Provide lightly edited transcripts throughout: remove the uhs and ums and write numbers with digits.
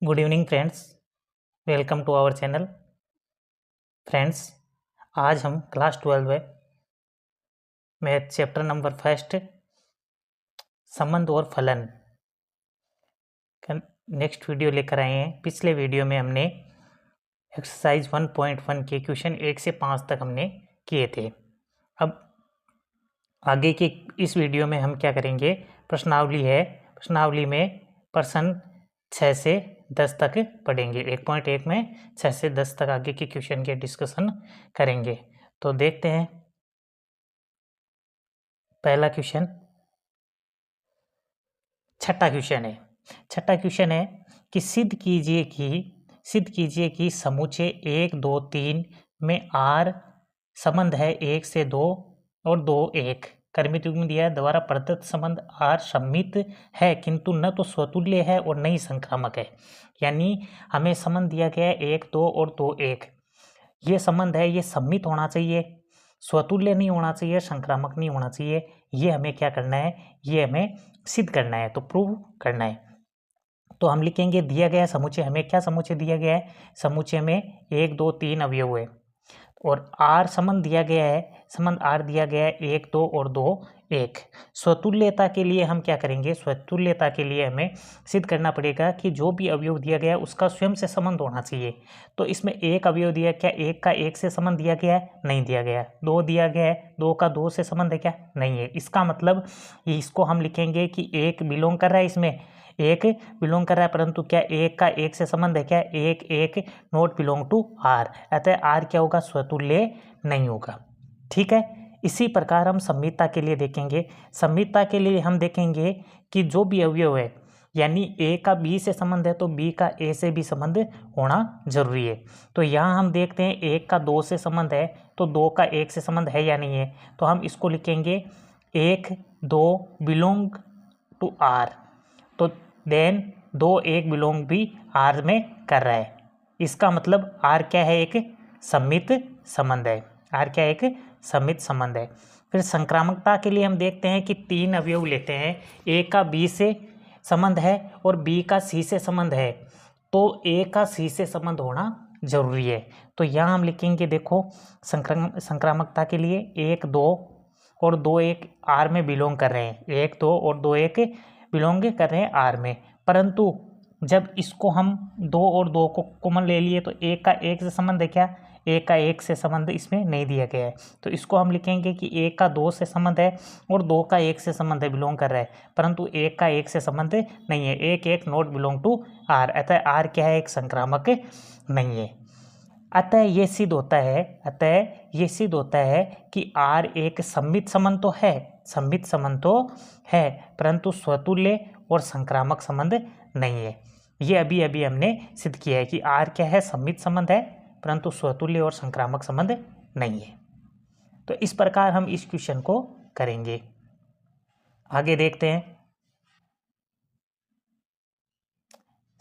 Good evening friends, welcome to our channel. Friends, आज हम class 12 में मैथ चैप्टर नंबर फर्स्ट संबंध और फलन का नेक्स्ट वीडियो लेकर आए हैं। पिछले वीडियो में हमने एक्सरसाइज 1.1 के क्वेश्चन 1 से 5 तक हमने किए थे। अब आगे के इस वीडियो में हम क्या करेंगे, प्रश्नावली है, प्रश्नावली में प्रश्न 6 से 10 तक पढ़ेंगे। 1.1 में 6 से 10 तक आगे के क्वेश्चन के डिस्कशन करेंगे। तो देखते हैं पहला क्वेश्चन। छठा क्वेश्चन है कि सिद्ध कीजिए कि समुच्चय 1 2 3 में आर संबंध है 1 से 2 और 2 1। कर्मित युग्म दिया है, द्वारा प्रदत्त संबंध आर सम्मित है किंतु न तो स्वतुल्य है और न ही संक्रामक है। यानी हमें संबंध दिया गया है 1 2 और 2 1। ये संबंध है, ये सम्मित होना चाहिए, स्वतुल्य नहीं होना चाहिए, संक्रामक नहीं होना चाहिए। ये हमें क्या करना है, ये हमें सिद्ध करना है, तो प्रूव करना है। तो हम लिखेंगे दिया गया समुच्चय, हमें क्या समुच्चय दिया गया है, समुच्चय में 1 2 3 अवयव है और आर संबंध दिया गया है, संबंध आर दिया गया है 1 2 और 2 1। स्वतुल्यता के लिए हम क्या करेंगे, स्वतुल्यता के लिए हमें सिद्ध करना पड़ेगा कि जो भी अवयव दिया गया है उसका स्वयं से संबंध होना चाहिए। तो इसमें एक अवयव दिया, क्या 1 का 1 से संबंध दिया गया है, नहीं दिया गया है। 2 दिया गया है, 2 का 2 से संबंध है क्या, नहीं है। इसका मतलब इसको हम लिखेंगे कि 1 बिलोंग कर रहा है, इसमें 1 बिलोंग कर रहा है, परंतु क्या 1 का 1 से संबंध है क्या, 1 1 नॉट बिलोंग टू आर, अतः आर क्या होगा, स्वतुल्य नहीं होगा। ठीक है। इसी प्रकार हम सम्मितता के लिए देखेंगे। सम्मितता के लिए हम देखेंगे कि जो भी अवयव है, यानी ए का बी से संबंध है तो बी का ए से भी संबंध होना जरूरी है। तो यहाँ हम देखते हैं 1 का 2 से संबंध है तो 2 का 1 से संबंध है या नहीं है। तो हम इसको लिखेंगे 1 2 बिलोंग टू आर, तो देन 2 1 बिलोंग भी आर में कर रहा है। इसका मतलब आर क्या है, एक सम्मित संबंध है। आर क्या है, एक सम्मित संबंध है। फिर संक्रामकता के लिए हम देखते हैं कि 3 अवयव लेते हैं, ए का बी से संबंध है और बी का सी से संबंध है, तो ए का सी से संबंध होना जरूरी है। तो यहाँ हम लिखेंगे, देखो संक्रामकता के लिए 1 2 और 2 1 आर में बिलोंग कर रहे हैं, 1 2 और 2 1 बिलोंग कर रहे हैं आर में, परंतु जब इसको हम 2 और 2 को कॉमन ले लिए तो 1 का 1 से संबंध है क्या, 1 का 1 से संबंध इसमें नहीं दिया गया है। तो इसको हम लिखेंगे कि 1 का 2 से संबंध है और 2 का 1 से संबंध है, बिलोंग कर रहा है, परंतु 1 का 1 से संबंध नहीं है, 1 1 नॉट बिलोंग टू आर, अतः आर क्या है, एक संक्रामक नहीं है। अतः ये सिद्ध होता है कि आर एक सम्मित संबंध तो है, सम्मित संबंध तो है, परंतु स्वतुल्य और संक्रामक संबंध नहीं है। ये अभी अभी हमने सिद्ध किया है कि आर क्या है, सम्मित संबंध है, परंतु स्वतुल्य और संक्रामक संबंध नहीं है। तो इस प्रकार हम इस क्वेश्चन को करेंगे। आगे देखते हैं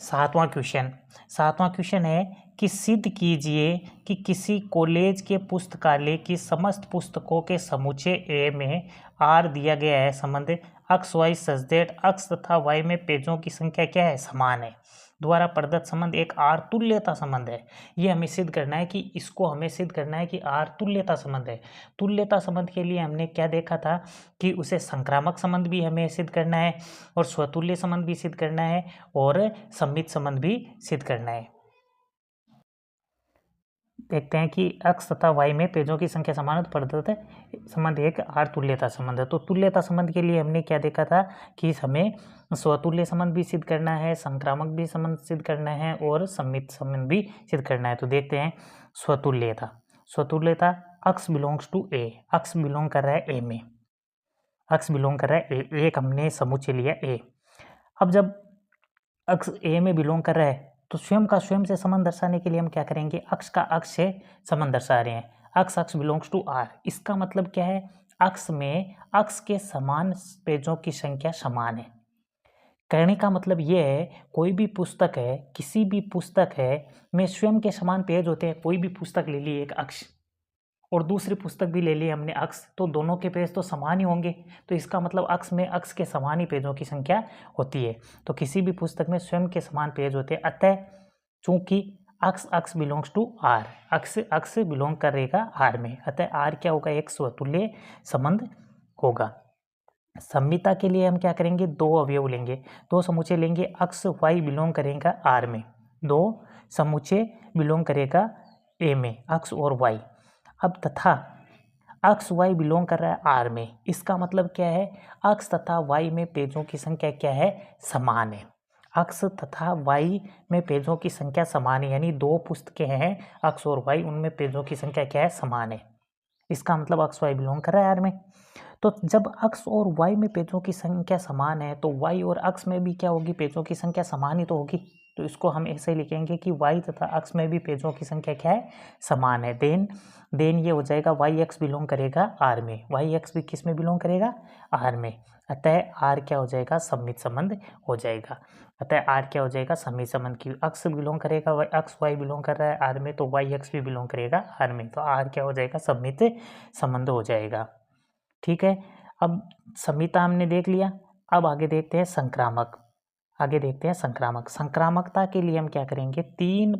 सातवां क्वेश्चन है कि सिद्ध कीजिए कि किसी कॉलेज के पुस्तकालय की समस्त पुस्तकों के समुच्चय ए में आर दिया गया है, संबंध x y such that x तथा वाई में पेजों की संख्या क्या है, समान है, द्वारा प्रदत्त संबंध एक आर तुल्यता संबंध है। ये हमें सिद्ध करना है कि इसको हमें सिद्ध करना है कि आर तुल्यता संबंध है। तुल्यता संबंध के लिए हमने क्या देखा था कि उसे संक्रामक संबंध भी हमें सिद्ध करना है और स्वतुल्य संबंध भी सिद्ध करना है और सम्मित संबंध भी सिद्ध करना है। देखते हैं कि एक्स तथा वाई में पेजों की संख्या समान है तो प्रदत्त संबंध एक आर तुल्यता संबंध है। तो तुल्यता संबंध के लिए हमने क्या देखा था कि हमें स्वतुल्य संबंध भी सिद्ध करना है, संक्रामक भी संबंध सिद्ध करना है और सम्मित संबंध भी सिद्ध करना है। तो देखते हैं स्वतुल्यता x belongs to a, x belong कर रहा है ए में, एक्स बिलोंग कर रहा है ए, एक हमने समुच्चय लिया ए। अब जब एक्स ए में बिलोंग कर रहा है तो स्वयं का स्वयं से संबंध दर्शाने के लिए हम क्या करेंगे, अक्ष का अक्ष से संबंध दर्शा रहे हैं, अक्ष बिलोंग्स टू आर। इसका मतलब क्या है, अक्ष में अक्ष के समान पेजों की संख्या समान है। कहने का मतलब ये है, कोई भी पुस्तक है, किसी भी पुस्तक है में स्वयं के समान पेज होते हैं। कोई भी पुस्तक ले ली एक अक्ष, और दूसरी पुस्तक भी ले ली हमने अक्स, तो दोनों के पेज तो समान ही होंगे। तो इसका मतलब अक्स में अक्स के समान ही पेजों की संख्या होती है। तो किसी भी पुस्तक में स्वयं के समान पेज होते हैं। अतः चूंकि x x belongs to R, x x belong करेगा आर में, अतः आर क्या होगा, एक स्वतुल्य संबंध होगा। सम्मिता के लिए हम क्या करेंगे, दो अवयव लेंगे, दो समुच्चय लेंगे। अक्स वाई बिलोंग करेगा आर में, दो समुच्चय बिलोंग करेगा ए में, अक्स और वाई। अब तथा अक्स वाई बिलोंग कर रहा है आर में, इसका मतलब क्या है, अक्स तथा वाई में पेजों की संख्या क्या है, समान है। अक्स तथा वाई में पेजों की संख्या समान है, यानी दो पुस्तकें हैं अक्स और वाई, उनमें पेजों की संख्या क्या है, समान है। इसका मतलब अक्स वाई बिलोंग कर रहा है आर में। तो जब अक्स और वाई में पेजों की संख्या समान है तो वाई और अक्स में भी क्या होगी, पेजों की संख्या समान ही तो होगी। तो इसको हम ऐसे लिखेंगे कि वाई तथा अक्स में भी पेजों की संख्या क्या है, समान है। देन ये हो जाएगा वाई एक्स बिलोंग करेगा आर में, वाई एक्स भी किस में बिलोंग करेगा, आर में। अतः आर क्या हो जाएगा, सम्मित संबंध हो जाएगा। अतः आर क्या हो जाएगा, सम्मित संबंध की अक्स बिलोंग करेगा, अक्स वाई बिलोंग कर रहा है आर में, तो वाई एक्स भी बिलोंग करेगा आर में, तो आर क्या हो जाएगा, सम्मित संबंध हो जाएगा। ठीक है, अब सम्मिता हमने देख लिया। अब आगे देखते हैं संक्रामक। आगे देखते हैं संक्रामक। संक्रामकता के लिए हम क्या करेंगे, तीन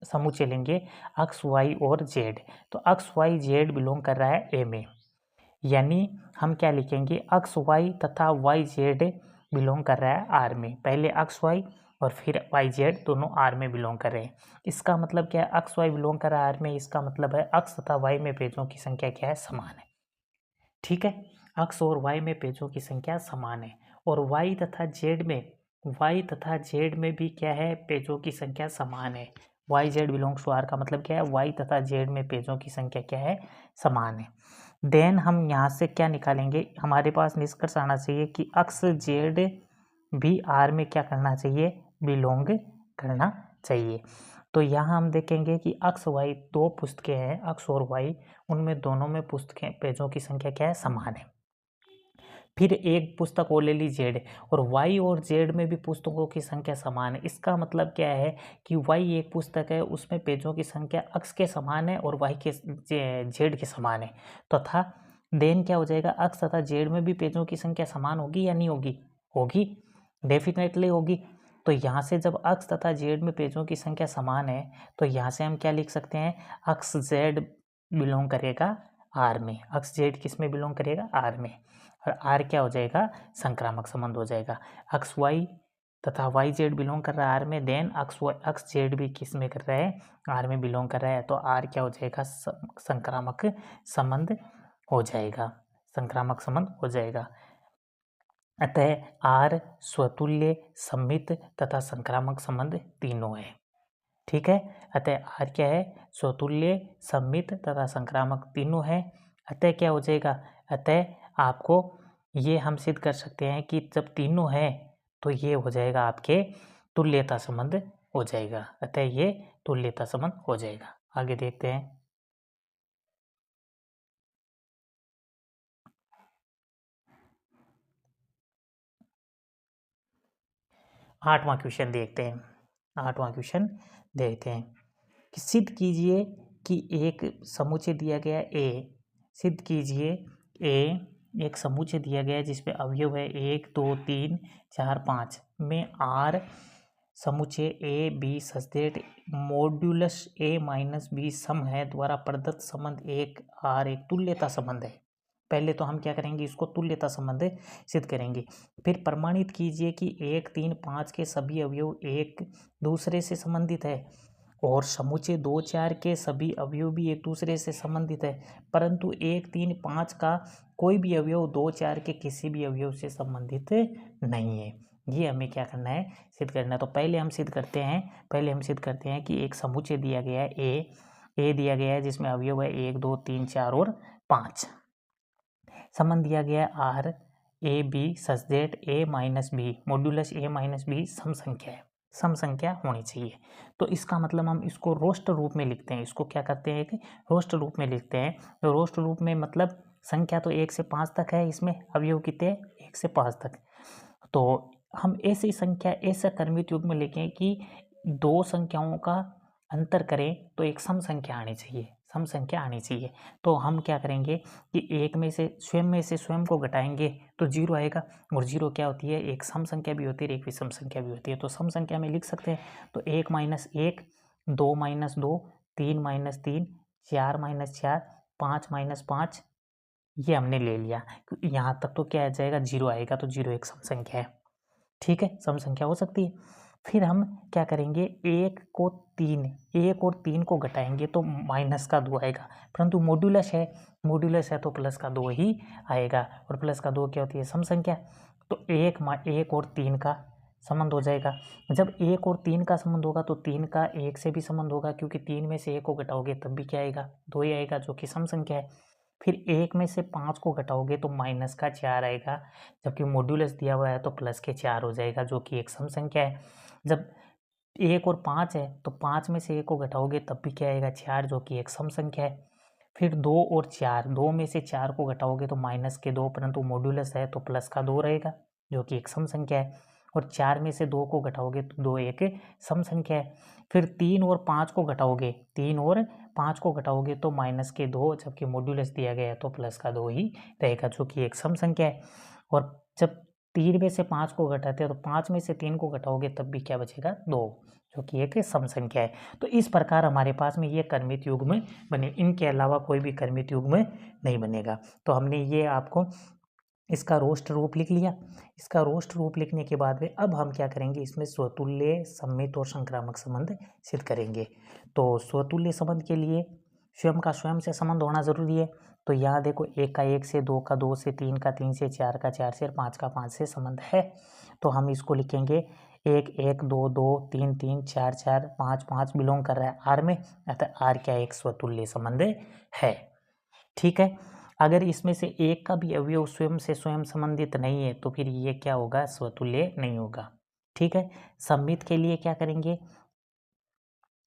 समुच्चय लेंगे, अक्स वाई और जेड। तो अक्स वाई जेड बिलोंग कर रहा है ए में, यानी हम क्या लिखेंगे, अक्स वाई तथा वाई जेड बिलोंग कर रहा है आर में। पहले अक्स वाई और फिर वाई जेड दोनों आर में बिलोंग कर रहे हैं। इसका मतलब क्या है, अक्स वाई बिलोंग कर रहा है आर में, इसका मतलब है अक्स तथा वाई में पेजों की संख्या क्या है, समान है। ठीक है, अक्स और वाई में पेजों की संख्या समान है। और वाई तथा जेड में भी क्या है, पेजों की संख्या समान है। Y z belongs to R का मतलब क्या है, वाई तथा जेड में पेजों की संख्या क्या है, समान है। देन हम यहाँ से क्या निकालेंगे, हमारे पास निष्कर्ष आना चाहिए कि अक्स जेड भी आर में क्या करना चाहिए, बिलोंग करना चाहिए। तो यहाँ हम देखेंगे कि अक्स वाई दो पुस्तकें हैं, अक्स और वाई, उनमें दोनों में पुस्तकें पेजों की संख्या क्या है, समान है। फिर एक पुस्तक और ले ली जेड, और वाई और जेड में भी पुस्तकों की संख्या समान है। इसका मतलब क्या है कि वाई एक पुस्तक है, उसमें पेजों की संख्या अक्स के समान है और वाई के जेड के समान है। तथा देन क्या हो जाएगा, अक्स तथा जेड में भी पेजों की संख्या समान होगी या नहीं होगी, होगी, डेफिनेटली होगी। तो यहाँ से जब अक्स तथा जेड में पेजों की संख्या समान है तो यहाँ से हम क्या लिख सकते हैं, अक्स जेड बिलोंग करेगा आर में, अक्स जेड किस में बिलोंग करेगा, आर में। और आर क्या हो जाएगा, संक्रामक संबंध हो जाएगा। अक्स वाई तथा वाई जेड बिलोंग कर रहा है आर में, देन अक्स जेड भी किस में कर रहा है, आर में बिलोंग कर रहा है, तो आर क्या हो जाएगा, संक्रामक संबंध हो जाएगा, संक्रामक संबंध हो जाएगा। अतः आर स्वतुल्य, सम्मित तथा संक्रामक संबंध तीनों है। ठीक है, अतः आर क्या है, स्वतुल्य, सम्मित तथा संक्रामक तीनों है। अतः क्या हो जाएगा, अतः आपको ये हम सिद्ध कर सकते हैं कि जब तीनों है तो ये हो जाएगा आपके तुल्यता संबंध हो जाएगा। अतः ये तुल्यता संबंध हो जाएगा। आगे देखते हैं, आठवां क्वेश्चन देखते हैं। आठवां क्वेश्चन देखते हैं कि सिद्ध कीजिए कि एक समुच्चय दिया गया ए, सिद्ध कीजिए ए एक समुच्चय दिया गया है जिसमें अवयव है 1 2 3 4 5 में आर समुच्चय a b such that modulus a minus b सम है द्वारा प्रदत्त संबंध एक आर एक तुल्यता संबंध है। पहले तो हम क्या करेंगे, इसको तुल्यता संबंध सिद्ध करेंगे। फिर प्रमाणित कीजिए कि 1 3 5 के सभी अवयव एक दूसरे से संबंधित है और समुच्चय 2 4 के सभी अवयव भी एक दूसरे से संबंधित है, परंतु 1 3 5 का कोई भी अवयव 2 4 के किसी भी अवयव से संबंधित नहीं है। ये हमें क्या करना है, सिद्ध करना है। तो पहले हम सिद्ध करते हैं कि एक समुच्चय दिया गया है ए दिया गया है जिसमें अवयव है 1 2 3 4 और 5। संबंध दिया गया है R a b such that a minus b modulus a minus b सम संख्या है, सम संख्या होनी चाहिए। तो इसका मतलब हम इसको रोस्ट रूप में लिखते हैं, इसको क्या करते हैं, एक रोस्ट रूप में लिखते हैं। तो रोस्ट रूप में मतलब संख्या तो 1 से 5 तक है, इसमें अवयव कितने 1 से 5 तक। तो हम ऐसी संख्या ऐसा क्रमित युग में लिखें कि दो संख्याओं का अंतर करें तो एक सम संख्या आनी चाहिए, सम संख्या आनी चाहिए। तो हम क्या करेंगे कि एक में से स्वयं को घटाएंगे तो 0 आएगा, और 0 क्या होती है, एक सम संख्या भी होती है, एक विषम संख्या भी होती है। तो सम संख्या में लिख सकते हैं, तो 1 - 1, 2 - 2, 3 - 3, 4 - 4, 5 - 5, ये हमने ले लिया। यहाँ तक तो क्या आ जाएगा, 0 आएगा, तो 0 एक सम संख्या है। ठीक है, सम संख्या हो सकती है। फिर हम क्या करेंगे, 1 और 3 को घटाएंगे तो माइनस का 2 आएगा, परंतु मॉड्यूलस है तो प्लस का 2 ही आएगा, और प्लस का 2 क्या होती है, सम संख्या। तो 1 और 3 का संबंध हो जाएगा। जब 1 और 3 का संबंध होगा तो 3 का 1 से भी संबंध होगा, क्योंकि 3 में से 1 को घटाओगे तब भी क्या आएगा, 2 ही आएगा, जो कि सम संख्या है। फिर 1 में से 5 को घटाओगे तो माइनस का 4 आएगा, जबकि मॉड्यूलस दिया हुआ है तो प्लस के 4 हो जाएगा, जो कि एक सम संख्या है। जब 1 और 5 है तो 5 में से 1 को घटाओगे तब भी क्या आएगा, 4, जो कि एक सम संख्या है। फिर 2 और 4, 2 में से 4 को घटाओगे तो माइनस के 2, परंतु मॉड्यूलस है तो प्लस का 2 रहेगा, जो कि एक सम संख्या है। और 4 में से 2 को घटाओगे तो 2 एक सम संख्या है। फिर 3 और 5 को घटाओगे तो माइनस के 2, जबकि मॉड्यूलस दिया गया है तो प्लस का 2 ही रहेगा, जो कि एक सम संख्या है। और जब 3 में से 5 को घटाते हैं तो 5 में से 3 को घटाओगे तब भी क्या बचेगा, 2, जो कि एक सम संख्या है। तो इस प्रकार हमारे पास में ये क्रमित युग्म बने, इनके अलावा कोई भी क्रमित युग्म नहीं बनेगा। तो हमने ये आपको इसका रोष्ट रूप लिख लिया। इसका रोष्ट रूप लिखने के बाद में अब हम क्या करेंगे, इसमें स्वतुल्य, सममित और संक्रामक संबंध सिद्ध करेंगे। तो स्वतुल्य संबंध के लिए स्वयं का स्वयं से संबंध होना जरूरी है। तो यहाँ देखो, 1 का 1 से, 2 का 2 से, 3 का 3 से, 4 का 4 से और 5 का 5 से संबंध है। तो हम इसको लिखेंगे 1 1, 2 2, 3 3, 4 4, 5 5 बिलोंग कर रहा है आर में, अतः आर क्या एक स्वतुल्य संबंध है। ठीक है, अगर इसमें से एक का भी अवयव स्वयं से स्वयं संबंधित नहीं है तो फिर ये क्या होगा, स्वतुल्य नहीं होगा। ठीक है, सममित के लिए क्या करेंगे,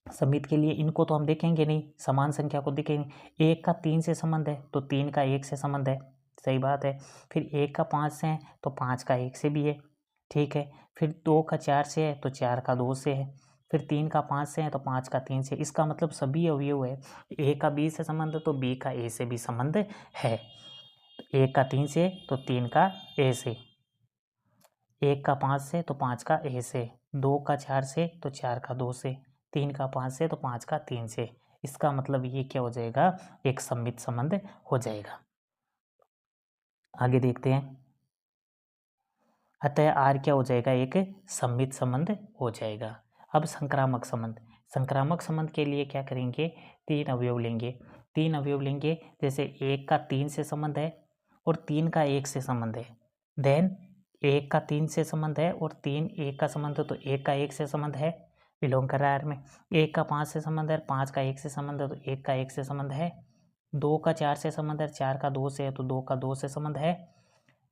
सममित के लिए इनको तो हम देखेंगे नहीं, समान संख्या को देखेंगे। 1 का 3 से संबंध है तो 3 का 1 से संबंध है, सही बात है। फिर 1 का 5 से है तो 5 का 1 से भी है। ठीक है, फिर 2 का 4 से है तो 4 का 2 से है। फिर 3 का 5 से है तो 5 का 3 से। इसका मतलब सभी अवयव है। ए का बी से संबंध है तो बी का ए से भी संबंध है। 1 का 3 से तो 3 का ए से, 1 का 5 से तो 5 का ए से, 2 का 4 से तो 4 का 2 से, 3 का 5 से तो 5 का 3 से। इसका मतलब ये क्या हो जाएगा, एक सममित संबंध हो जाएगा। आगे देखते हैं। अतः आर क्या हो जाएगा, एक सममित संबंध हो जाएगा। अब संक्रामक संबंध, संक्रामक संबंध के लिए क्या करेंगे, 3 अवयव लेंगे। जैसे 1 का 3 से संबंध है और 3 का 1 से संबंध है। देन 1 का 3 से संबंध है और 3 1 का संबंध है तो 1 का 1 से संबंध है, बिलोंग कर रहा है आर में। 1 का 5 से संबंध है, 5 का 1 से संबंध है तो 1 का 1 से संबंध है। 2 का 4 से संबंध है, 4 का 2 से है तो 2 का 2 से संबंध है।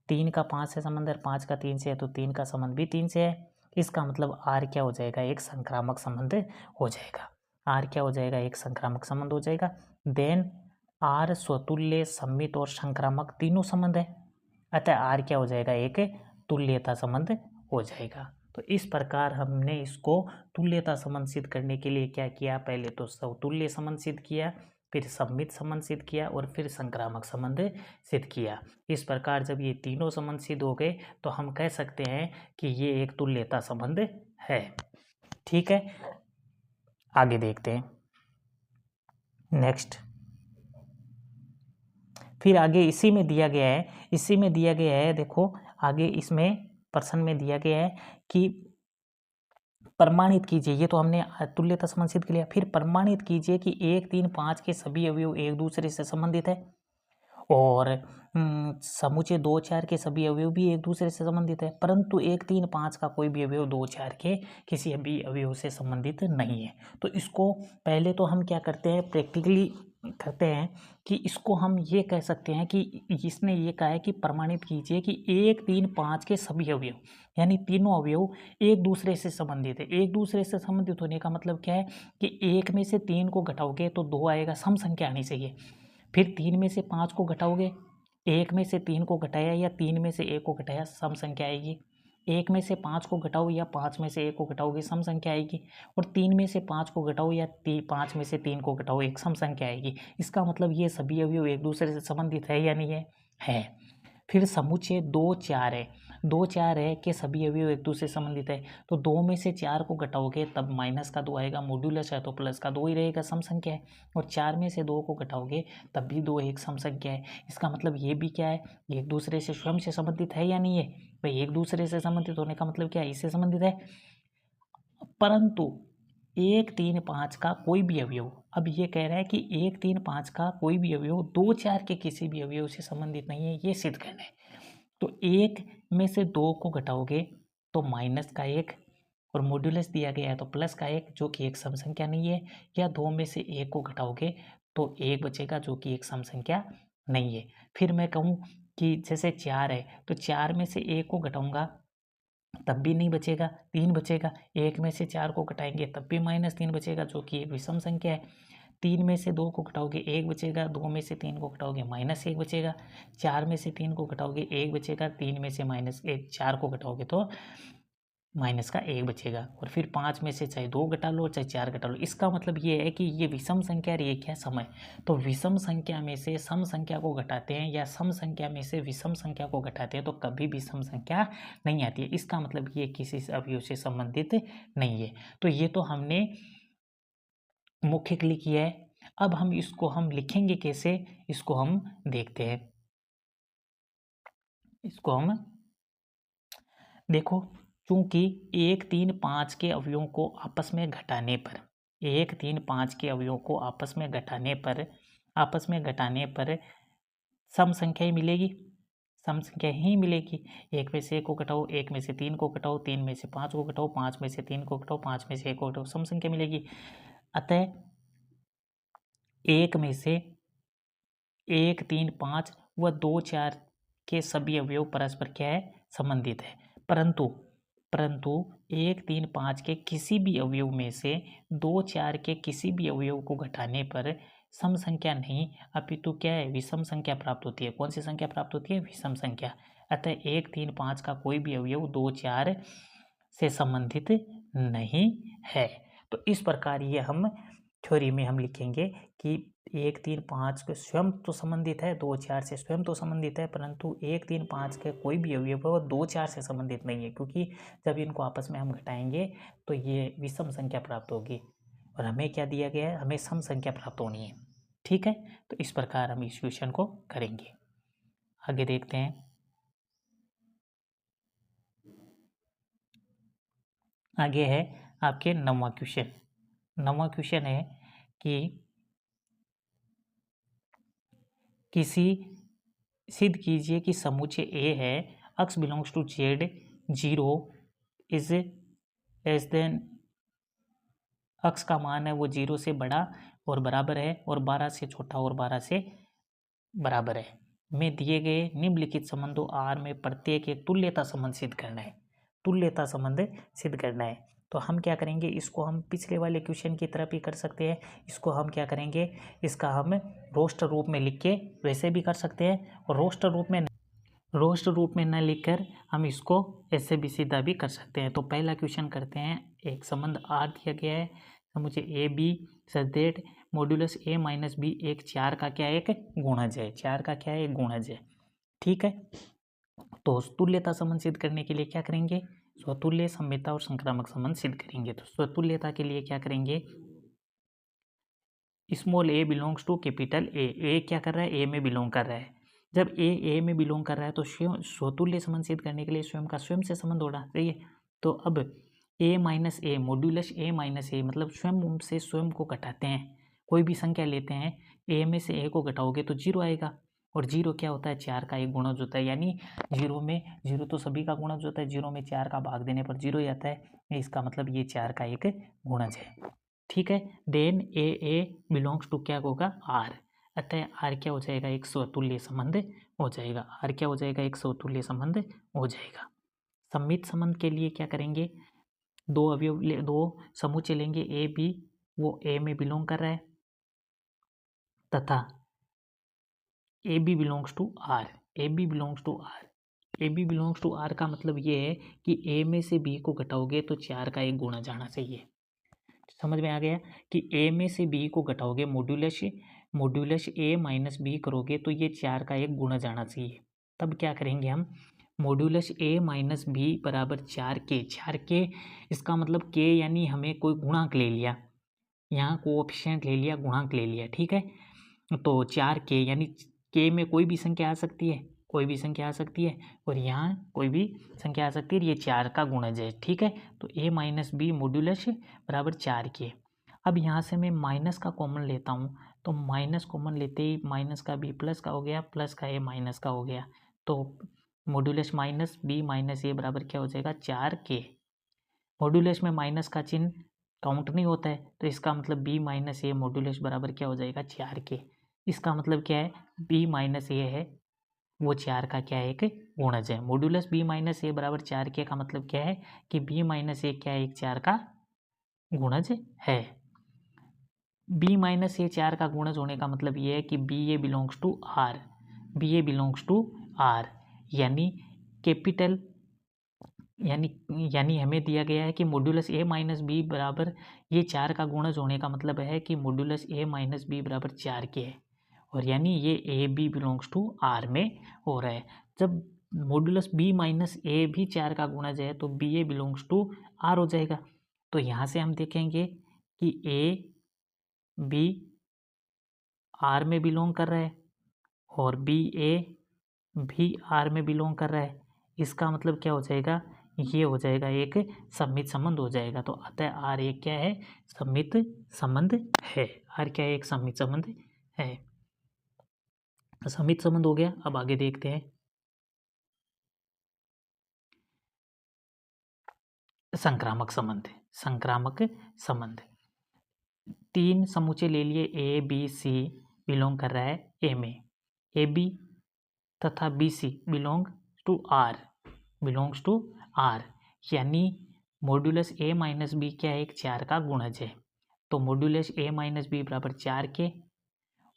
3 का 5 से संबंध है, 5 का 3 से है तो 3 का संबंध भी 3 से है। इसका मतलब आर क्या हो जाएगा, एक संक्रामक संबंध हो जाएगा। आर क्या हो जाएगा, एक संक्रामक संबंध हो जाएगा। देन आर स्वतुल्य, सममित और संक्रामक तीनों संबंध है, अतः आर क्या हो जाएगा, एक तुल्यता संबंध हो जाएगा। तो इस प्रकार हमने इसको तुल्यता संबंध सिद्ध करने के लिए क्या किया, पहले तो स्वतुल्य संबंध सिद्ध किया, फिर सममित संबंध सिद्ध किया और फिर संक्रामक संबंध सिद्ध किया। इस प्रकार जब ये तीनों संबंध सिद्ध हो गए तो हम कह सकते हैं कि ये एक तुल्यता संबंध है। ठीक है, आगे देखते हैं नेक्स्ट। फिर आगे इसी में दिया गया है, देखो आगे इसमें प्रश्न में दिया गया है कि प्रमाणित कीजिए, ये तो हमने तुल्यता संबंध सिद्ध कर लिया। फिर प्रमाणित कीजिए कि 1 3 5 के सभी अवयव एक दूसरे से संबंधित है और समुच्चय 2 4 के सभी अवयव भी एक दूसरे से संबंधित है, परंतु 1 3 5 का कोई भी अवयव 2 4 के किसी भी अवयव से संबंधित नहीं है। तो इसको पहले तो हम क्या करते हैं, प्रैक्टिकली करते हैं कि इसको हम ये कह सकते हैं कि इसने ये कहा है कि प्रमाणित कीजिए कि 1 3 5 के सभी अवयव, यानी तीनों अवयव एक दूसरे से संबंधित है। एक दूसरे से संबंधित होने का मतलब क्या है कि 1 में से 3 को घटाओगे तो 2 आएगा, सम संख्या आनी चाहिए। फिर 3 में से 5 को घटाओगे, 1 में से 3 को घटाया या 3 में से 1 को घटाया, सम संख्या आएगी। 1 में से 5 को घटाओ या 5 में से 1 को घटाओगे सम संख्या आएगी, और 3 में से 5 को घटाओ या 5 में से 3 को घटाओ एक सम संख्या आएगी। इसका मतलब ये सभी अवयव एक दूसरे से संबंधित है या नहीं है? है। फिर समुच्चय 2 4 है, 2 4 है कि सभी अवयव एक दूसरे से संबंधित है, तो 2 में से 4 को घटाओगे तब माइनस का 2 आएगा, मॉड्यूलस है तो प्लस का 2 ही रहेगा, सम संख्या है। और 4 में से 2 को घटाओगे तब भी 2 एक सम संख्या है। इसका मतलब ये भी क्या है, एक दूसरे से स्वयं से संबंधित है या नहीं है? भाई एक दूसरे से संबंधित होने का मतलब क्या है, इससे संबंधित है। परंतु 1 3 5 का कोई भी अवयव, अब ये कह रहा है कि 1 3 5 का कोई भी अवयव 2 4 के किसी भी अवयव से संबंधित नहीं है, ये सिद्ध करना है। तो 1 में से 2 को घटाओगे तो माइनस का 1, और मॉड्यूलस दिया गया है तो प्लस का 1 जो कि एक सम संख्या नहीं है, या 2 में से 1 को घटाओगे तो 1 बचेगा जो कि एक सम संख्या नहीं है। फिर मैं कहूँ कि जैसे 4 है तो 4 में से 1 को घटाऊंगा तब भी नहीं बचेगा, 3 बचेगा। 1 में से 4 को घटाएंगे तब भी -3 बचेगा जो कि एक विषम संख्या है। 3 में से 2 को घटाओगे 1 बचेगा, 2 में से 3 को घटाओगे -1 बचेगा, 4 में से 3 को घटाओगे 1 बचेगा, 3 में से -1 4 को घटाओगे तो माइनस का 1 बचेगा। और फिर 5 में से चाहे 2 घटा लो चाहे 4 घटा लो। इसका मतलब ये है कि ये विषम संख्या और ये क्या है, सम है। तो विषम संख्या में से सम संख्या को घटाते हैं या सम संख्या में से विषम संख्या को घटाते हैं तो कभी भी सम संख्या नहीं आती है। इसका मतलब ये किसी अवयव से संबंधित नहीं है। तो ये तो हमने मुख्य के लिए किया है। अब हम इसको हम लिखेंगे कैसे, इसको हम देखते हैं। इसको हम देखो, चूंकि 1 3 5 के अवयवों को आपस में घटाने पर 1 3 5 के अवयवों को आपस में घटाने पर सम संख्या ही मिलेगी, सम संख्या ही मिलेगी। 1 में से 1 को घटाओ, 1 में से 3 को घटाओ, 3 में से 5 को घटाओ, 5 में से 3 को घटाओ, 5 में से 1 को घटाओ, सम संख्या मिलेगी। अतः 1 में से 1 3 5 व 2 4 के सभी अवयव परस्पर क्या है, संबंधित है। परंतु 1 3 5 के किसी भी अवयव में से 2 4 के किसी भी अवयव को घटाने पर सम संख्या नहीं अपितु क्या है, विषम संख्या प्राप्त होती है। कौन सी संख्या प्राप्त होती है, विषम संख्या। अतः 1 3 5 का कोई भी अवयव 2 4 से संबंधित नहीं है। तो इस प्रकार ये हम थ्योरी में हम लिखेंगे कि 1 3 5 के स्वयं तो संबंधित है, 2 4 से स्वयं तो संबंधित है, परंतु 1 3 5 के कोई भी अवयव वो 2 4 से संबंधित नहीं है, क्योंकि जब इनको आपस में हम घटाएंगे तो ये विषम संख्या प्राप्त होगी। और हमें क्या दिया गया है, हमें सम संख्या प्राप्त होनी है। ठीक है, तो इस प्रकार हम इस क्वेश्चन को करेंगे। आगे देखते हैं। आगे है आपके 9वां क्वेश्चन। 9वां क्वेश्चन है कि किसी सिद्ध कीजिए कि समुच्चय ए है, x belongs to z, 0 is less than, x का मान है वो 0 से बड़ा और बराबर है, और 12 से छोटा और 12 से बराबर है, में दिए गए निम्नलिखित संबंधों R में प्रत्येक एक तुल्यता संबंध सिद्ध करना है। तुल्यता संबंध सिद्ध करना है। तो हम क्या करेंगे, इसको हम पिछले वाले क्वेश्चन की तरफ ही कर सकते हैं। इसको हम क्या करेंगे, इसका हम रोस्टर रूप में लिख के वैसे भी कर सकते हैं, और रोस्टर रूप में न लिखकर हम इसको ऐसे भी सीधा भी कर सकते हैं। तो पहला क्वेश्चन करते हैं। एक संबंध R दिया गया है, तो मुझे a b such that modulus a minus b एक 4 का क्या है, एक गुणज है। 4 का क्या है, एक गुणज है। ठीक है, तो तुल्यता संबंध सिद्ध करने के लिए क्या करेंगे, स्वतुल्य, सममिता और संक्रामक संबंध सिद्ध करेंगे। तो स्वतुल्यता के लिए क्या करेंगे, small a belongs to capital A क्या कर रहा है, ए में बिलोंग कर रहा है। जब ए में बिलोंग कर रहा है तो स्वयं स्वतुल्य संबंध सिद्ध करने के लिए स्वयं का स्वयं से संबंध होना चाहिए। तो अब ए minus A, modulus a minus ए, मतलब स्वयं से स्वयं को घटाते हैं। कोई भी संख्या लेते हैं, ए में से ए को घटाओगे तो 0 आएगा, और 0 क्या होता है, 4 का एक गुणज होता है। यानी 0 तो सभी का गुणज होता है, 0 में 4 का भाग देने पर 0 ही आता है। इसका मतलब ये 4 का एक गुणज है। ठीक है, देन ए बिलोंग्स टू क्या होगा, आर। अतः आर क्या हो जाएगा, एक स्वतुल्य संबंध हो जाएगा। आर क्या हो जाएगा, एक स्वतुल्य संबंध हो जाएगा। सममित संबंध के लिए क्या करेंगे, दो समुच्चय लेंगे ए बी, वो ए में बिलोंग कर रहा है, तथा a b belongs to R, a b belongs to R. A b belongs to R का मतलब ये है कि ए में से बी को घटाओगे तो 4 का एक गुणज आना चाहिए। समझ में आ गया कि ए में से बी को घटाओगे, मॉड्यूलस ए माइनस बी करोगे तो ये 4 का एक गुणज आना चाहिए। तब क्या करेंगे हम, मॉड्यूलस ए माइनस बी बराबर 4 के, इसका मतलब के यानी हमें कोई गुणांक ले लिया, यहाँ कोएफिशिएंट ले लिया, गुणांक ले लिया, ठीक है। तो 4 के यानी के में कोई भी संख्या आ सकती है, कोई भी संख्या आ सकती है, और यहाँ कोई भी संख्या आ सकती है, ये 4 का गुणज है, ठीक है। तो ए माइनस बी मॉड्यूलस बराबर 4 के। अब यहाँ से मैं माइनस का कॉमन लेता हूँ, तो माइनस कॉमन लेते ही माइनस का बी प्लस का हो गया, प्लस का ए माइनस का हो गया। तो मॉड्यूलस माइनस बी माइनस ए बराबर क्या हो जाएगा, 4 के। मॉड्यूलस में माइनस का चिन्ह काउंट नहीं होता है, तो इसका मतलब बी माइनस ए मॉड्यूलस बराबर क्या हो जाएगा, 4 के। इसका मतलब क्या है, बी माइनस ए है वो 4 का क्या है, एक गुणज है। मॉड्यूलस बी माइनस ए बराबर 4 के का मतलब क्या है कि बी माइनस ए क्या है, एक 4 का गुणज है। बी माइनस ए 4 का गुणज होने का मतलब ये है कि b a belongs to R, b a belongs to R, यानी कैपिटल यानी हमें दिया गया है कि मॉड्यूलस ए माइनस बी बराबर ये 4 का गुणज होने का मतलब है कि मॉड्यूलस ए माइनस बी बराबर 4 के है, और यानी ये a b belongs to R में हो रहा है। जब मॉड्यूलस बी माइनस ए भी 4 का गुणज है तो b a belongs to R हो जाएगा। तो यहाँ से हम देखेंगे कि ए बी आर में बिलोंग कर रहा है और बी ए भी आर में बिलोंग कर रहा है। इसका मतलब क्या हो जाएगा, ये हो जाएगा एक सममित संबंध हो जाएगा। तो अतः आर एक क्या है, सममित संबंध है। आर क्या है, एक सममित संबंध है। सममित संबंध हो गया। अब आगे देखते हैं संक्रामक संबंध। संक्रामक संबंध, 3 समूचे ले लिए, ए बी सी बिलोंग कर रहा है ए में, ए बी तथा b c belongs to R, यानी मॉड्यूलस ए माइनस बी क्या है, एक 4 का गुणज है। तो मॉड्यूलस ए माइनस बी बराबर 4 के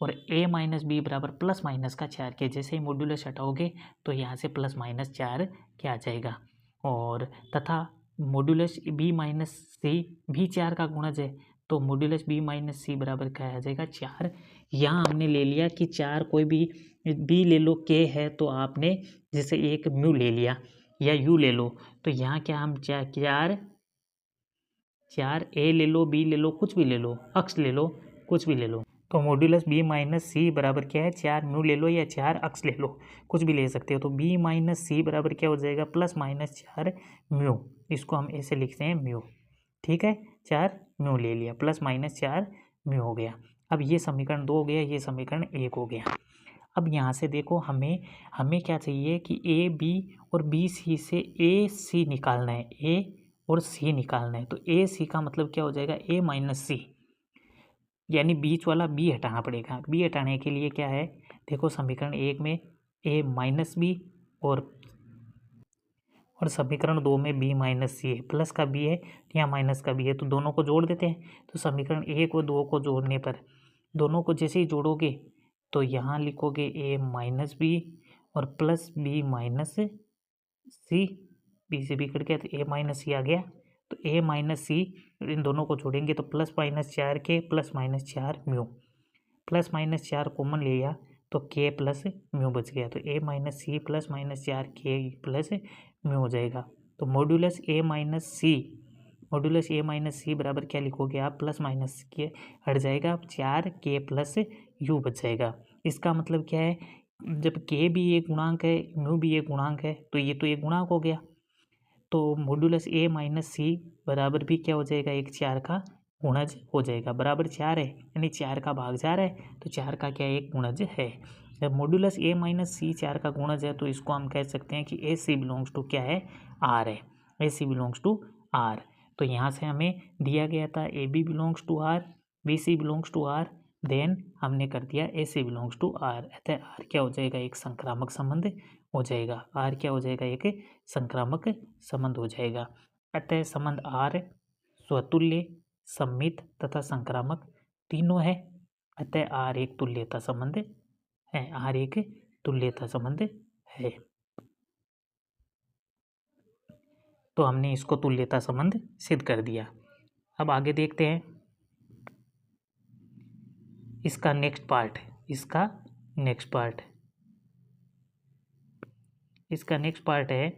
और ए माइनस बी बराबर प्लस माइनस का 4 के। जैसे ही मॉड्यूलस हटाओगे तो यहाँ से प्लस माइनस 4 क्या आ जाएगा, और तथा मॉड्यूलस बी माइनस सी भी 4 का गुणज है, तो मॉड्यूलस बी माइनस सी बराबर क्या आ जाएगा, 4। यहाँ हमने ले लिया कि 4 कोई भी बी ले लो, के है तो आपने जैसे एक म्यू ले लिया या यू ले लो, तो यहाँ क्या हम 4 ए ले लो, बी ले लो, कुछ भी ले लो, अक्स ले लो, कुछ भी ले लो। तो मॉड्यूलस बी माइनस सी बराबर क्या है, 4 म्यू ले लो या 4 अक्स ले लो, कुछ भी ले सकते हो। तो बी माइनस सी बराबर क्या हो जाएगा, प्लस माइनस 4 म्यू। इसको हम ऐसे लिखते हैं म्यू, ठीक है। 4 म्यू ले लिया, प्लस माइनस 4 म्यू हो गया। अब ये समीकरण 2 हो गया, ये समीकरण 1 हो गया। अब यहाँ से देखो हमें क्या चाहिए कि ए बी और बी सी से ए सी निकालना है, ए और सी निकालना है। तो ए सी का मतलब क्या हो जाएगा, ए माइनस सी, यानी बीच वाला बी हटाना पड़ेगा। बी हटाने के लिए क्या है, देखो समीकरण 1 में ए माइनस बी और समीकरण 2 में बी माइनस सी है, प्लस का बी है या माइनस का बी है, तो दोनों को जोड़ देते हैं। तो समीकरण 1 और 2 को जोड़ने पर दोनों को जैसे ही जोड़ोगे तो यहाँ लिखोगे ए माइनस बी और प्लस बी माइनस सी, बी से बी कट गया तो ए माइनस सी आ गया। तो ए माइनस सी इन दोनों को जोड़ेंगे तो प्लस माइनस 4 के plus minus 4 mu, plus minus 4 common ले लिया तो के प्लस म्यू बच गया। तो ए माइनस सी प्लस माइनस 4 के प्लस म्यू हो जाएगा। तो मॉड्यूलस ए माइनस सी बराबर क्या लिखोगे आप, प्लस माइनस के हट जाएगा, 4 के प्लस यू बच जाएगा। इसका मतलब क्या है, जब के भी एक गुणांक है, म्यू भी एक गुणांक है, तो ये तो एक गुणांक हो गया। तो मॉड्यूलस ए माइनस सी बराबर भी क्या हो जाएगा, एक 4 का गुणज हो जाएगा। बराबर 4 है यानी 4 का भाग जा रहा है, तो 4 का क्या एक गुणज है। जब मॉड्यूलस ए माइनस सी 4 का गुणज है तो इसको हम कह सकते हैं कि ए सी बिलोंग्स टू क्या है, आर है। A c belongs to R. तो यहाँ से हमें दिया गया था a b belongs to R, b c belongs to R, then हमने कर दिया a c belongs to R. अतः आर क्या हो जाएगा, एक संक्रामक संबंध हो जाएगा। आर क्या हो जाएगा, एक संक्रामक संबंध हो जाएगा। अतः संबंध आर स्वतुल्य, सममित तथा संक्रामक तीनों है। अतः आर एक तुल्यता संबंध है, आर एक तुल्यता संबंध है। तो हमने इसको तुल्यता संबंध सिद्ध कर दिया। अब आगे देखते हैं इसका नेक्स्ट पार्ट है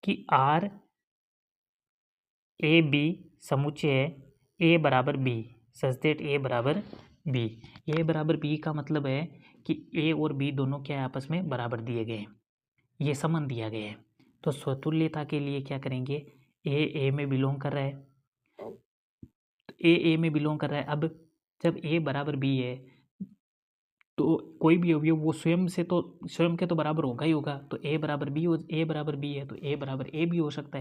कि आर ए बी समुच्चय है ए बराबर बी सच दैट ए बराबर बी। ए बराबर बी का मतलब है कि ए और बी दोनों क्या है, आपस में बराबर दिए गए हैं, ये संबंध दिया गया है। तो स्वतुल्यता के लिए क्या करेंगे, ए में बिलोंग कर रहा है, तो ए में बिलोंग कर रहा है। अब जब ए बराबर बी है तो कोई भी अवयव वो स्वयं के तो बराबर होगा ही होगा। तो ए बराबर बी है तो ए बराबर ए भी हो सकता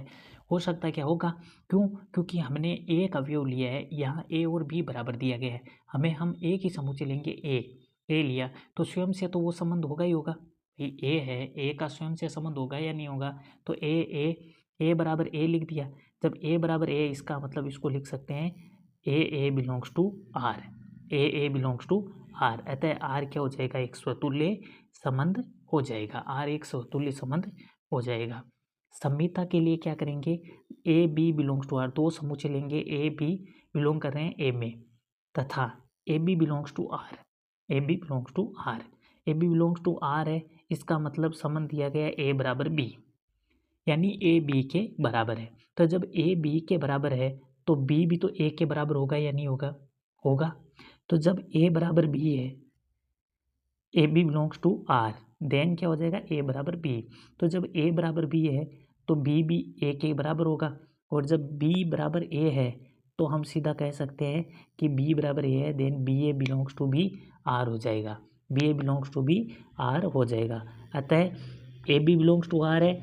है क्या होगा, क्यों, क्योंकि हमने एक अवयव लिया है, यहाँ ए और बी बराबर दिया गया है, हमें एक ही समुच्चय लेंगे ए लिया तो स्वयं से तो वो संबंध होगा ही होगा। ए है, ए का स्वयं से संबंध होगा या नहीं होगा, तो ए बराबर ए लिख दिया। जब ए बराबर ए, इसका मतलब इसको लिख सकते हैं a belongs to R, a belongs to R. अतः आर क्या हो जाएगा, एक स्वतुल्य संबंध हो जाएगा, आर एक स्वतुल्य संबंध हो जाएगा। संहिता के लिए क्या करेंगे, a b belongs to R, दो समुच्चय लेंगे, ए बी बिलोंग कर रहे हैं ए में, तथा a b belongs to R, a b belongs to R है, इसका मतलब संबंध दिया गया ए बराबर बी, यानी ए बी के बराबर है। तो जब ए बी के बराबर है तो बी भी तो ए के बराबर होगा या नहीं होगा। तो जब ए बराबर बी है, a b belongs to R, then क्या हो जाएगा, ए बराबर बी। तो जब ए बराबर बी है तो बी भी ए के बराबर होगा, और जब बी बराबर ए है तो हम सीधा कह सकते हैं कि बी बराबर ए है, then b a belongs to b R हो जाएगा, b a belongs to b R हो जाएगा। अतः a b belongs to R है,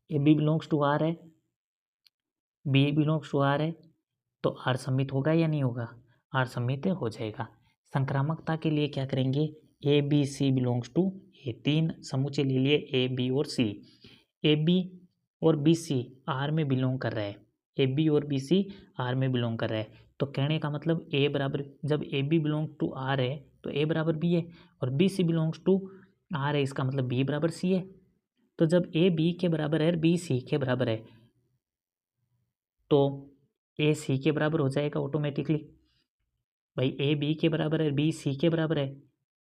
a b belongs to R है, b a belongs to R है, तो आर सम्मित होगा या नहीं होगा, आर सम्मित हो जाएगा। संक्रामकता के लिए क्या करेंगे, a b c belongs to a, तीन समुच्चय ले लिए ए बी और सी, ए बी और बी सी आर में बिलोंग कर रहा है, ए बी और बी सी आर में बिलोंग कर रहा है। तो कहने का मतलब ए बराबर, जब a b belong to R है तो ए बराबर बी है, और b c belongs to R है, इसका मतलब बी बराबर सी है। तो जब ए बी के बराबर है, बी सी के बराबर है, तो ए सी के बराबर हो जाएगा ऑटोमेटिकली। भाई ए बी के बराबर है, बी सी के बराबर है,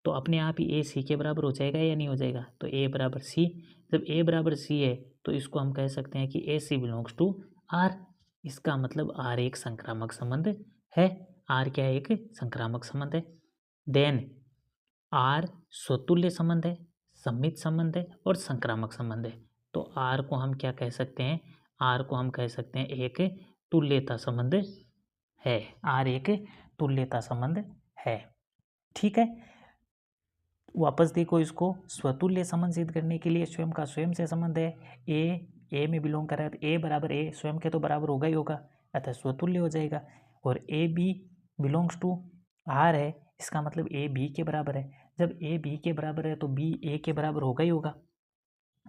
तो अपने आप ही ए सी के बराबर हो जाएगा या नहीं हो जाएगा। तो ए बराबर सी, जब ए बराबर सी है तो इसको हम कह सकते हैं कि ए सी बिलोंग्स टू आर, इसका मतलब आर एक संक्रामक संबंध है, आर क्या है, एक संक्रामक संबंध है। देन आर स्वतुल्य संबंध है, सम्मित संबंध है और संक्रामक संबंध है। तो आर को हम क्या कह सकते हैं, आर को हम कह सकते हैं एक तुल्यता संबंध है, आर एक तुल्यता संबंध है। ठीक है, वापस देखो इसको, स्वतुल्य संबंध सिद्ध करने के लिए स्वयं का स्वयं से संबंध है, ए में बिलोंग कर रहा है तो ए बराबर ए स्वयं के तो बराबर होगा ही होगा, अतः स्वतुल्य हो जाएगा। और a b belongs to R है, इसका मतलब ए बी के बराबर है, जब ए बी के बराबर है तो बी ए के बराबर होगा ही होगा,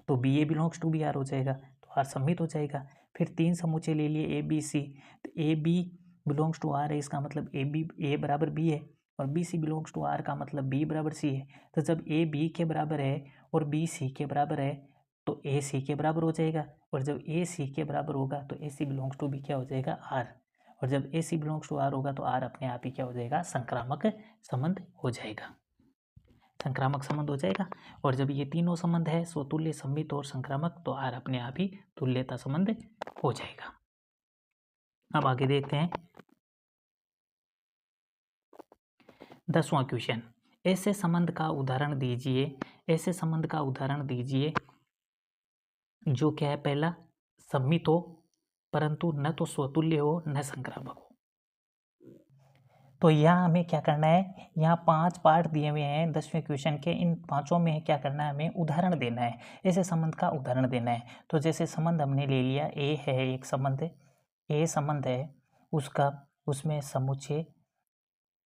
तो b a belongs to b R हो जाएगा, तो आर सम्मित हो जाएगा। फिर तीन समुच्चय ले लिए ए बी सी, तो a b belongs to R है, इसका मतलब ए बराबर बी है, और b c belongs to R का मतलब बी बराबर सी है। तो जब ए बी के बराबर है और बी सी के बराबर है तो ए सी के बराबर हो जाएगा, और जब ए सी के बराबर होगा तो ए सी बिलोंग्स टू बी क्या हो जाएगा, आर, और जब ए सी बिलोंग्स टू आर होगा तो आर अपने आप ही क्या हो जाएगा, संक्रामक संबंध हो जाएगा, संक्रामक संबंध हो जाएगा। और जब ये तीनों संबंध है, स्वतुल्य, सम्मित और संक्रामक, तो आर अपने आप ही तुल्यता संबंध हो जाएगा। अब आगे देखते हैं 10वां क्वेश्चन, ऐसे संबंध का उदाहरण दीजिए, ऐसे संबंध का उदाहरण दीजिए जो क्या है, पहला सम्मित हो परंतु न तो स्वतुल्य हो न संक्रामक हो। तो यहाँ हमें क्या करना है, यहाँ 5 पार्ट दिए हुए हैं 10वें क्वेश्चन के, इन पांचों में क्या करना है, हमें उदाहरण देना है, ऐसे संबंध का उदाहरण देना है। तो जैसे संबंध हमने ले लिया, ए है एक संबंध, ए संबंध है, उसमें समुच्चय,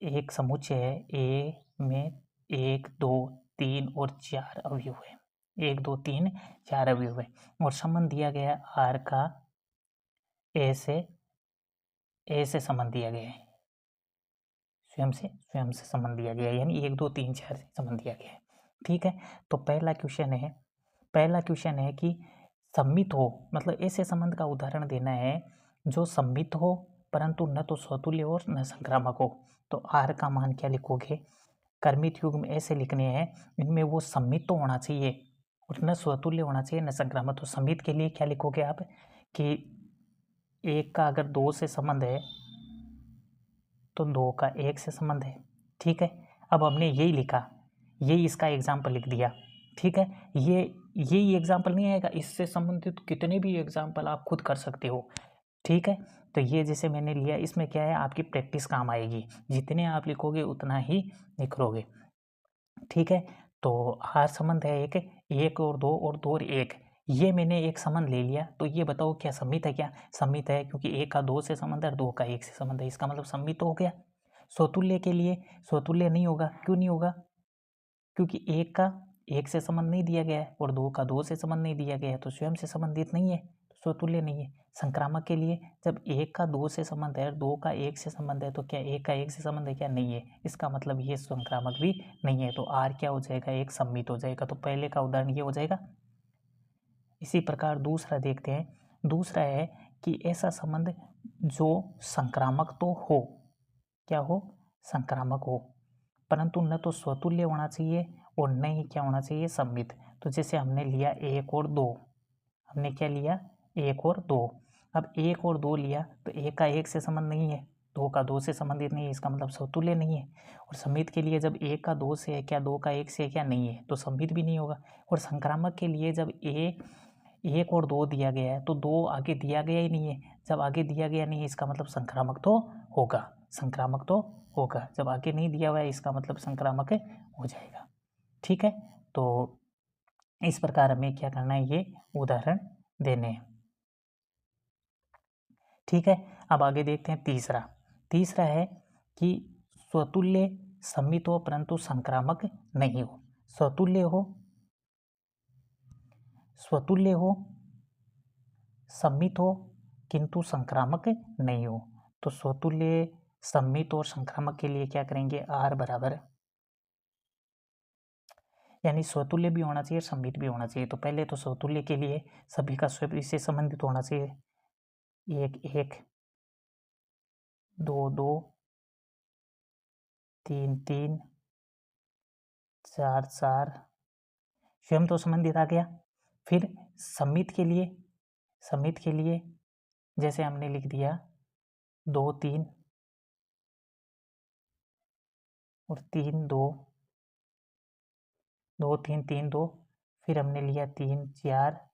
एक समुच्चय है, ए में 1 2 3 और 4 अवयव है, 1 2 3 4 अवयव है, और संबंध दिया गया आर का ए से संबंध दिया गया है, स्वयं से संबंध दिया गया है, यानी 1 2 3 4 से संबंध दिया गया है। ठीक है। तो पहला क्वेश्चन है कि सम्मित हो, मतलब ऐसे संबंध का उदाहरण देना है जो सम्मित हो परंतु न तो स्वतुल्य और न संक्रामक हो। तो आर का मान क्या लिखोगे, कर्मित युग में ऐसे लिखने हैं, इनमें वो सम्मित तो होना चाहिए और न स्वतुल्य होना चाहिए न संक्रामक। तो सम्मित के लिए क्या लिखोगे आप कि एक का अगर दो से संबंध है तो दो का एक से संबंध है। ठीक है, अब हमने यही लिखा, यही इसका एग्जाम्पल लिख दिया। ठीक है, यही एग्जाम्पल नहीं आएगा, इससे संबंधित कितने भी एग्जाम्पल आप खुद कर सकते हो। ठीक है, तो ये जैसे मैंने लिया, इसमें क्या है आपकी प्रैक्टिस काम आएगी, जितने आप लिखोगे उतना ही निखरोगे। ठीक है, तो आर संबंध है एक और दो और दो और एक, ये मैंने एक संबंध ले लिया। तो ये बताओ क्या सम्मित है, क्या सम्मित है, क्योंकि एक का दो से संबंध है और दो का एक से संबंध है, इसका मतलब सम्मित हो गया। स्वतुल्य के लिए स्वतुल्य नहीं होगा, क्यों नहीं होगा, क्योंकि एक का एक से संबंध नहीं दिया गया है और दो का दो से संबंध नहीं दिया गया है, तो स्वयं से संबंधित नहीं है, तो स्वतुल्य नहीं है। संक्रामक के लिए जब एक का दो से संबंध है और दो का एक से संबंध है, तो क्या एक का एक से संबंध है, क्या नहीं है, इसका मतलब ये संक्रामक भी नहीं है। तो आर क्या हो जाएगा, एक सम्मित हो जाएगा। तो पहले का उदाहरण ये हो जाएगा। इसी प्रकार दूसरा देखते हैं, दूसरा है कि ऐसा संबंध जो संक्रामक तो हो, क्या हो, संक्रामक हो, परंतु न तो स्वतुल्य होना चाहिए और न ही क्या होना चाहिए, सम्मित। तो जैसे हमने लिया एक और दो, हमने क्या लिया, एक और दो। अब एक और दो लिया तो एक का एक से संबंध नहीं है, दो का दो से संबंधित नहीं है, इसका मतलब स्वतुल्य नहीं है। और सम्मित के लिए जब एक का दो से है क्या, दो का एक से है क्या, नहीं है, तो सम्मित भी नहीं होगा। और संक्रामक के लिए जब एक और दो दिया गया है तो दो आगे दिया गया ही नहीं है, जब आगे दिया गया नहीं है इसका मतलब संक्रामक तो होगा, संक्रामक तो होगा। जब आगे नहीं दिया हुआ है इसका मतलब संक्रामक हो जाएगा। ठीक है, तो इस प्रकार हमें क्या करना है, ये उदाहरण देने हैं। ठीक है, अब आगे देखते हैं तीसरा है कि स्वतुल्य सम्मित हो परंतु संक्रामक नहीं हो। स्वतुल्य हो सम्मित हो किंतु संक्रामक नहीं हो। तो स्वतुल्य सम्मित और संक्रामक के लिए क्या करेंगे, आर बराबर, यानी स्वतुल्य भी होना चाहिए सम्मित भी होना चाहिए। तो पहले तो स्वतुल्य के लिए सभी का स्वयं इससे संबंधित होना चाहिए, एक एक, दो दो, तीन तीन, चार चार, स्वयं तो संबंधित आ गया। फिर सम्मित के लिए जैसे हमने लिख दिया दो तीन और तीन दो, दो तीन तीन दो, फिर हमने लिया तीन चार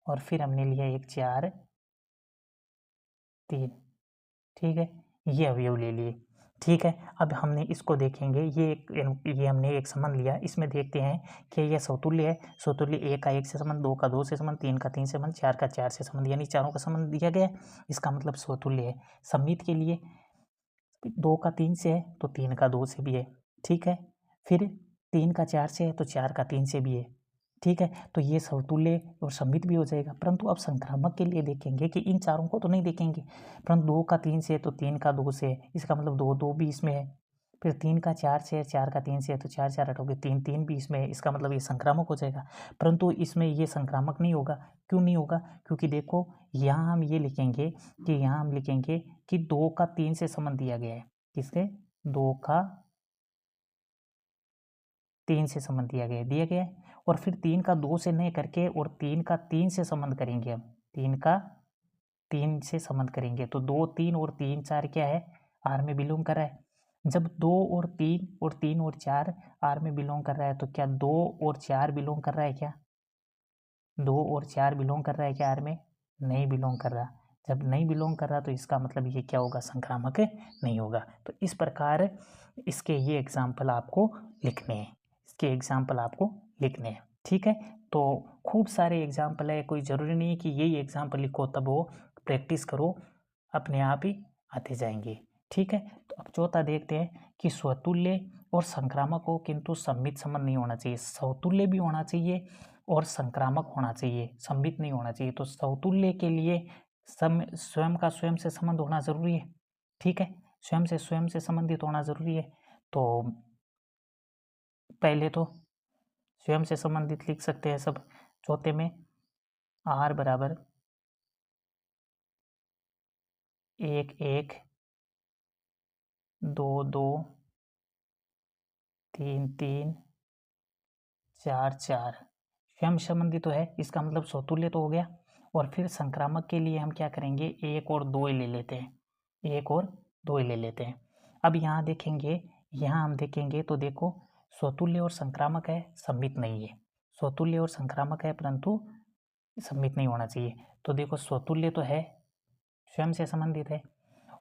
और फिर हमने लिया एक चार तीन। ठीक है, ये अवयव ले लिए। ठीक है, अब हमने इसको देखेंगे, ये हमने एक संबंध लिया, इसमें देखते हैं कि यह स्वतुल्य है। स्वतुल्य एक का एक से संबंध, दो का दो से संबंध, तीन का तीन से संबंध, चार का चार से संबंध, यानी चारों का संबंध दिया गया है, इसका मतलब स्वतुल्य है। सम्मित के लिए दो का तीन से है तो तीन का दो से भी है। ठीक है, फिर तीन का चार से है तो चार का तीन से भी है। ठीक है, तो ये समतुल्य और सम्मित भी हो जाएगा। परंतु अब संक्रामक के लिए देखेंगे कि इन चारों को तो नहीं देखेंगे, परंतु दो का तीन से है तो तीन का दो से है, इसका मतलब दो दो भी इसमें है। फिर तीन का चार से है, चार का तीन से है तो चार चार हटोगे, तीन तीन भी इसमें है, इसका मतलब ये संक्रामक हो जाएगा। परंतु इसमें ये संक्रामक नहीं होगा, क्यों नहीं होगा, क्योंकि देखो यहाँ हम ये लिखेंगे कि यहाँ हम लिखेंगे कि दो का तीन से संबंध दिया गया है, किसके, दो का तीन से संबंध दिया गया है। और फिर तीन का दो से नहीं करके और तीन का तीन से संबंध करेंगे, हम तीन का तीन से संबंध करेंगे तो दो तीन और तीन चार क्या है, आर में बिलोंग कर रहा है। जब दो और तीन और चार आर में बिलोंग कर रहा है तो क्या दो और चार बिलोंग कर रहा है, क्या दो और चार बिलोंग कर रहा है क्या आर में, नहीं बिलोंग कर रहा। जब नहीं बिलोंग कर रहा तो इसका मतलब ये क्या होगा, संक्रामक नहीं होगा। तो इस प्रकार इसके ये एग्जाम्पल आपको लिखने हैं, ठीक है। तो खूब सारे एग्जाम्पल है, कोई ज़रूरी नहीं है कि यही एग्जाम्पल लिखो तब वो, प्रैक्टिस करो, अपने आप ही आते जाएंगे। ठीक है, तो अब चौथा देखते हैं कि स्वतुल्य और संक्रामक हो किंतु सम्मित संबंध नहीं होना चाहिए। स्वतुल्य भी होना चाहिए और संक्रामक होना चाहिए, सम्मित नहीं होना चाहिए। तो स्वतुल्य के लिए स्वयं का स्वयं से संबंध होना जरूरी है। ठीक है, स्वयं से संबंधित होना जरूरी है। तो पहले तो स्वयं से संबंधित लिख सकते हैं सब। चौथे में r बराबर 1 1 2 2 3 3 4 4 स्वयं संबंधी तो है, इसका मतलब स्वतुल्य तो हो गया। और फिर संक्रामक के लिए हम क्या करेंगे, 1 और 2 ले लेते हैं, 1 और 2 ले लेते हैं। अब यहाँ देखेंगे, यहाँ हम देखेंगे तो देखो स्वतुल्य और संक्रामक है, सम्मित नहीं है। स्वतुल्य और संक्रामक है परंतु सम्मित नहीं होना चाहिए। तो देखो स्वतुल्य तो है, स्वयं से संबंधित है।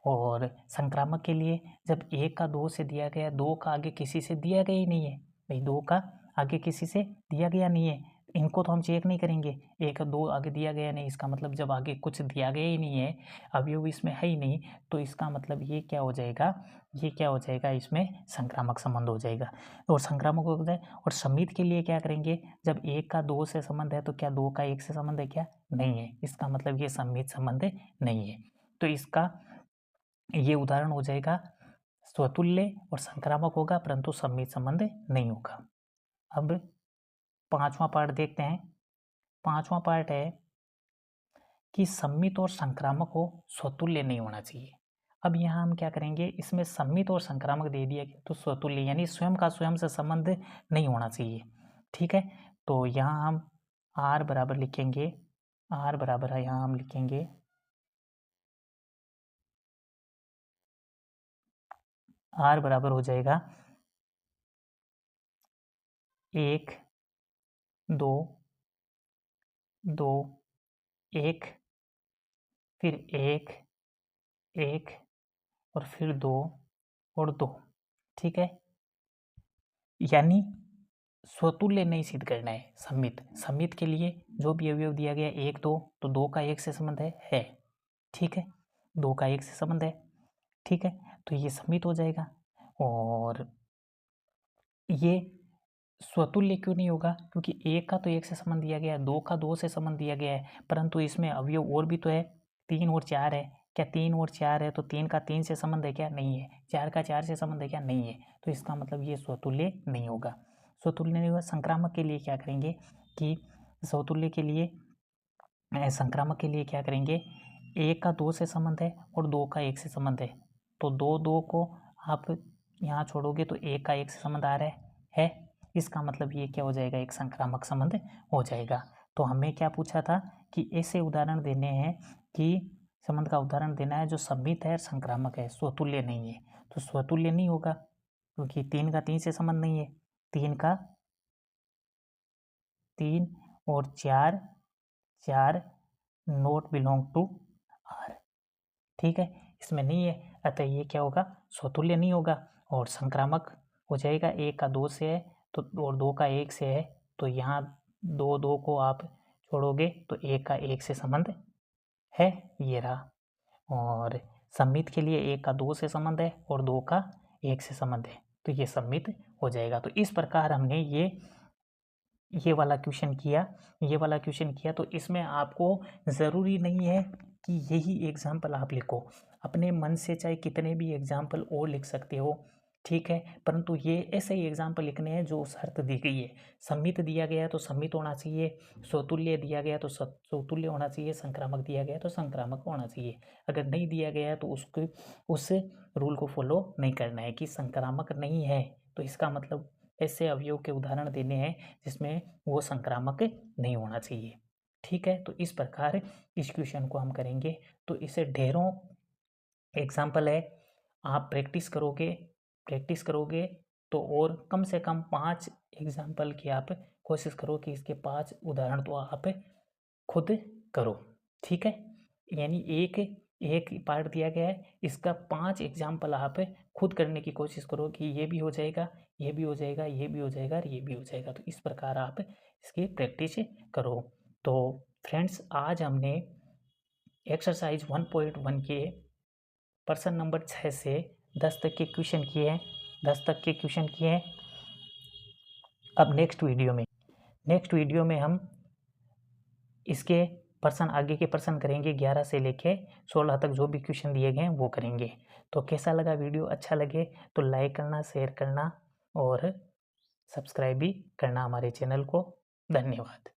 और संक्रामक के लिए जब 1 का 2 से दिया गया, 2 का आगे किसी से दिया गया ही नहीं है भाई, 2 का आगे किसी से दिया गया नहीं है, इनको तो हम चेक नहीं करेंगे। 1 का 2 आगे दिया गया नहीं, इसका मतलब जब आगे कुछ दिया गया ही नहीं है, अवयव इसमें है ही नहीं, तो इसका मतलब ये क्या हो जाएगा, ये क्या हो जाएगा, इसमें संक्रामक संबंध हो जाएगा। और संक्रामक हो जाए। और सम्मित के लिए क्या करेंगे, जब 1 का 2 से संबंध है तो क्या 2 का 1 से संबंध है, क्या नहीं है, इसका मतलब ये सम्मित संबंध नहीं है। तो इसका ये उदाहरण हो जाएगा, स्वतुल्य और संक्रामक होगा परंतु सम्मित संबंध नहीं होगा। अब 5वां पार्ट देखते हैं। 5वां पार्ट है कि सम्मित और संक्रामक हो, स्वतुल्य नहीं होना चाहिए। अब यहाँ हम क्या करेंगे, इसमें सम्मित और संक्रामक दे दिया तो स्वतुल्य यानी स्वयं का स्वयं से संबंध नहीं होना चाहिए। ठीक है, तो यहाँ हम r बराबर लिखेंगे, r बराबर है यहाँ हम लिखेंगे r बराबर हो जाएगा 1 2 2 1 फिर 1 1 और फिर 2 और 2। ठीक है, यानी स्वतुल्य नहीं सिद्ध करना है। सम्मित, सम्मित के लिए जो भी अवयव दिया गया 1 2, तो 2 का 1 से संबंध है। ठीक है, 2 का 1 से संबंध है। ठीक है, तो ये सम्मित हो जाएगा। और ये स्वतुल्य क्यों नहीं होगा, क्योंकि 1 का तो 1 से संबंध दिया गया है, 2 का 2 से संबंध दिया गया है, परंतु इसमें अवयव और भी तो है, 3 और 4 है। क्या 3 और 4 है तो 3 का 3 से संबंध है, क्या नहीं है। 4 का 4 से संबंध है, क्या नहीं है। तो इसका मतलब ये स्वतुल्य नहीं होगा, स्वतुल्य नहीं होगा। संक्रामक के लिए क्या करेंगे कि स्वतुल्य के लिए, संक्रामक के लिए क्या करेंगे, 1 का 2 से संबंध है और 2 का 1 से संबंध है, तो 2 2 को आप यहाँ छोड़ोगे तो 1 का 1 से संबंध आ रहा है। इसका मतलब ये क्या हो जाएगा, एक संक्रामक संबंध हो जाएगा। तो हमें क्या पूछा था कि ऐसे उदाहरण देने हैं कि संबंध का उदाहरण देना है जो सम्मित है, संक्रामक है, स्वतुल्य नहीं है। तो स्वतुल्य नहीं होगा क्योंकि 3 का 3 से संबंध नहीं है, 3 का 3 और 4 4 नोट बिलोंग टू r। ठीक है, इसमें नहीं है, अतः ये क्या होगा, स्वतुल्य नहीं होगा। और संक्रामक हो जाएगा, 1 का 2 से है तो और 2 का 1 से है, तो यहाँ 2 2 को आप छोड़ोगे तो 1 का 1 से संबंध है, ये रहा। और सम्मित के लिए 1 का 2 से संबंध है और 2 का 1 से संबंध है, तो ये सम्मित हो जाएगा। तो इस प्रकार हमने ये वाला क्वेश्चन किया। तो इसमें आपको ज़रूरी नहीं है कि यही एग्जाम्पल आप लिखो, अपने मन से चाहे कितने भी एग्जाम्पल और लिख सकते हो। ठीक है, परंतु ये ऐसे ही एग्जाम्पल लिखने हैं जो शर्त दी गई है। सम्मित दिया गया है तो सम्मित होना चाहिए, स्वतुल्य दिया गया तो स्वतुल्य होना चाहिए, संक्रामक दिया गया तो संक्रामक होना चाहिए। अगर नहीं दिया गया है तो उस रूल को फॉलो नहीं करना है कि संक्रामक नहीं है, तो इसका मतलब ऐसे अवयव के उदाहरण देने हैं जिसमें वो संक्रामक नहीं होना चाहिए। ठीक है, तो इस प्रकार इस क्वेश्चन को हम करेंगे। तो इसे ढेरों एग्जाम्पल है, आप प्रैक्टिस करोगे तो और कम से कम 5 एग्जाम्पल की आप कोशिश करो कि इसके 5 उदाहरण तो आप खुद करो। ठीक है, यानी एक पार्ट दिया गया है, इसका 5 एग्जाम्पल आप खुद करने की कोशिश करो कि ये भी हो जाएगा, ये भी हो जाएगा, ये भी हो जाएगा और ये भी हो जाएगा। तो इस प्रकार आप इसकी प्रैक्टिस करो। तो फ्रेंड्स, आज हमने एक्सरसाइज 1.1 के प्रश्न नंबर 6 से 10 तक के क्वेश्चन किए हैं। अब नेक्स्ट वीडियो में हम इसके प्रश्न, आगे के प्रश्न करेंगे, 11 से लेके 16 तक जो भी क्वेश्चन दिए गए हैं वो करेंगे। तो कैसा लगा वीडियो, अच्छा लगे तो लाइक करना, शेयर करना और सब्सक्राइब भी करना हमारे चैनल को। धन्यवाद।